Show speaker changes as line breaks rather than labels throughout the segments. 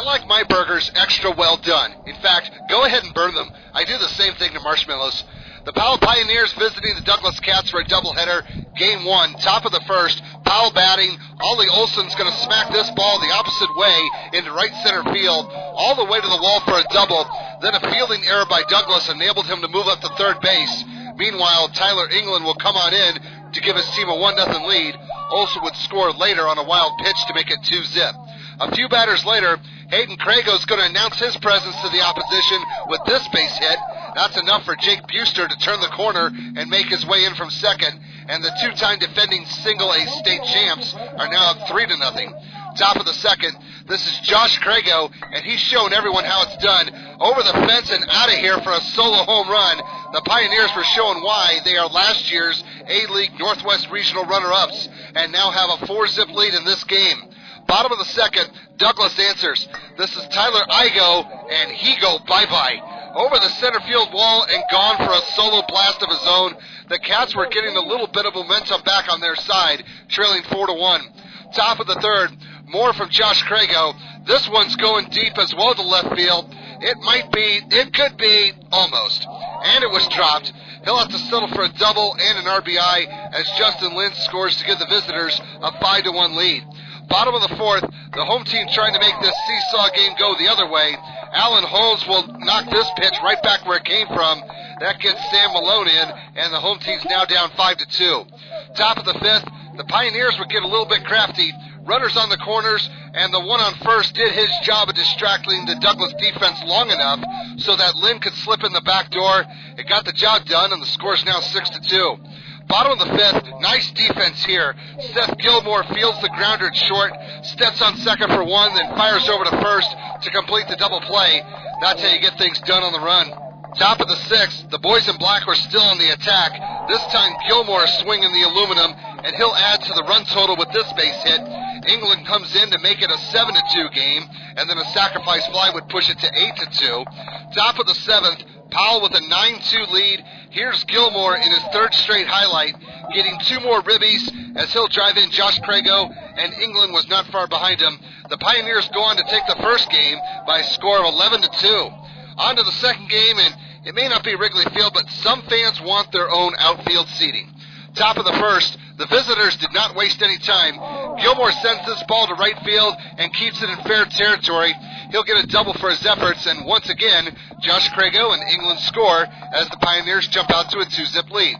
like my burgers extra well done. In fact, go ahead and burn them. I do the same thing to marshmallows. The Powell Pioneers visiting the Douglas Cats for a doubleheader. Game 1, top of the first. Powell batting. Ollie Olson's going to smack this ball the opposite way into right center field, all the way to the wall for a double. Then a fielding error by Douglas enabled him to move up to third base. Meanwhile, Tyler England will come on in to give his team a 1-0 lead. Olson would score later on a wild pitch to make it 2-0. A few batters later, Hayden Crago's going to announce his presence to the opposition with this base hit. That's enough for Jake Buster to turn the corner and make his way in from second. And the two-time defending single-A state champs are now up 3-0. Top of the second, this is Josh Crago, and he's showing everyone how it's done. Over the fence and out of here for a solo home run. The Pioneers were showing why they are last year's A-League Northwest Regional runner-ups and now have a 4-zip lead in this game. Bottom of the second, Douglas answers. This is Tyler Igo, and he go bye-bye. Over the center field wall and gone for a solo blast of his own. The Cats were getting a little bit of momentum back on their side, trailing 4-1. Top of the third, more from Josh Crago. This one's going deep as well to left field. It could be, almost. And it was dropped. He'll have to settle for a double and an RBI as Justin Lynch scores to give the visitors a 5-1 lead. Bottom of the fourth, the home team trying to make this seesaw game go the other way. Alan Holmes will knock this pitch right back where it came from. That gets Sam Malone in, and the home team's now down 5-2. Top of the fifth, the Pioneers would get a little bit crafty. Runners on the corners, and the one on first did his job of distracting the Douglas defense long enough so that Lynn could slip in the back door. It got the job done, and the score's now 6-2. Bottom of the fifth, nice defense here. Seth Gilmore fields the grounder at short, steps on second for one, then fires over to first to complete the double play. That's how you get things done on the run. Top of the sixth, the boys in black were still on the attack. This time Gilmore swinging the aluminum, and he'll add to the run total with this base hit. England comes in to make it a 7-2 game, and then a sacrifice fly would push it to 8-2. Top of the seventh, Powell with a 9-2 lead. Here's Gilmore in his third straight highlight, getting two more ribbies as he'll drive in Josh Crago, and England was not far behind him. The Pioneers go on to take the first game by a score of 11-2. On to the second game, and it may not be Wrigley Field, but some fans want their own outfield seating. Top of the first, the visitors did not waste any time. Gilmore sends this ball to right field and keeps it in fair territory. He'll get a double for his efforts, and once again, Josh Crago and England score as the Pioneers jump out to a 2-zip lead.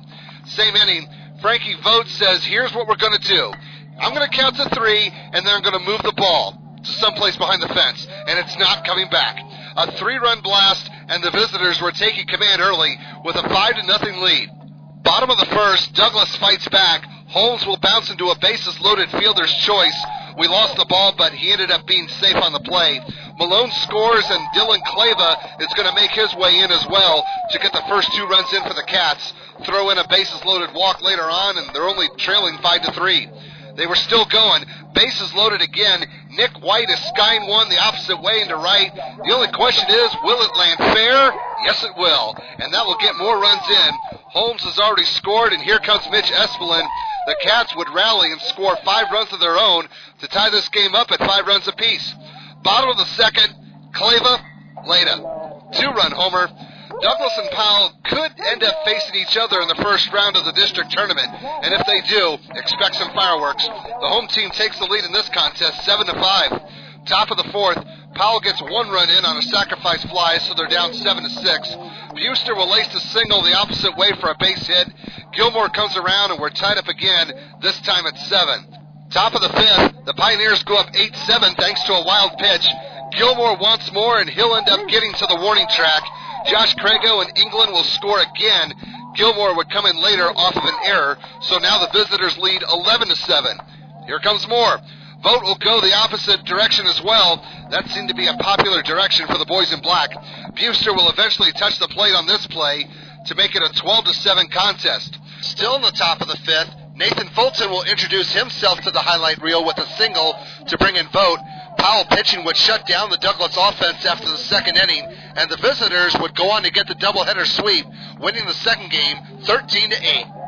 Same inning, Frankie Vogt says, here's what we're going to do. I'm going to count to 3, and then I'm going to move the ball to someplace behind the fence, and it's not coming back. A 3-run blast, and the visitors were taking command early with a 5-0 lead. Bottom of the first, Douglas fights back. Holmes will bounce into a bases-loaded fielder's choice. We lost the ball, but he ended up being safe on the play. Malone scores, and Dylan Clava is going to make his way in as well to get the first 2 runs in for the Cats. Throw in a bases-loaded walk later on, and they're only trailing 5-3. They were still going. Bases loaded again. Nick White is skying one the opposite way into right. The only question is, will it land fair? Yes, it will. And that will get more runs in. Holmes has already scored, and here comes Mitch Espelin. The Cats would rally and score 5 runs of their own to tie this game up at 5 runs apiece. Bottom of the second, Clava laid a 2-run homer. Douglas and Powell could end up facing each other in the first round of the district tournament, and if they do, expect some fireworks. The home team takes the lead in this contest, 7-5. Top of the fourth, Powell gets 1 run in on a sacrifice fly, so they're down 7-6. Buster will lace the single the opposite way for a base hit. Gilmore comes around, and we're tied up again, this time at 7. Top of the fifth, the Pioneers go up 8-7 thanks to a wild pitch. Gilmore wants more, and he'll end up getting to the warning track. Josh Crago and England will score again. Gilmore would come in later off of an error, so now the visitors lead 11-7. Here comes more. Vogt will go the opposite direction as well. That seemed to be a popular direction for the boys in black. Buster will eventually touch the plate on this play to make it a 12-7 contest. Still in the top of the fifth, Nathan Fulton will introduce himself to the highlight reel with a single to bring in Vogt. Powell pitching would shut down the Douglas offense after the second inning, and the visitors would go on to get the doubleheader sweep, winning the second game 13-8.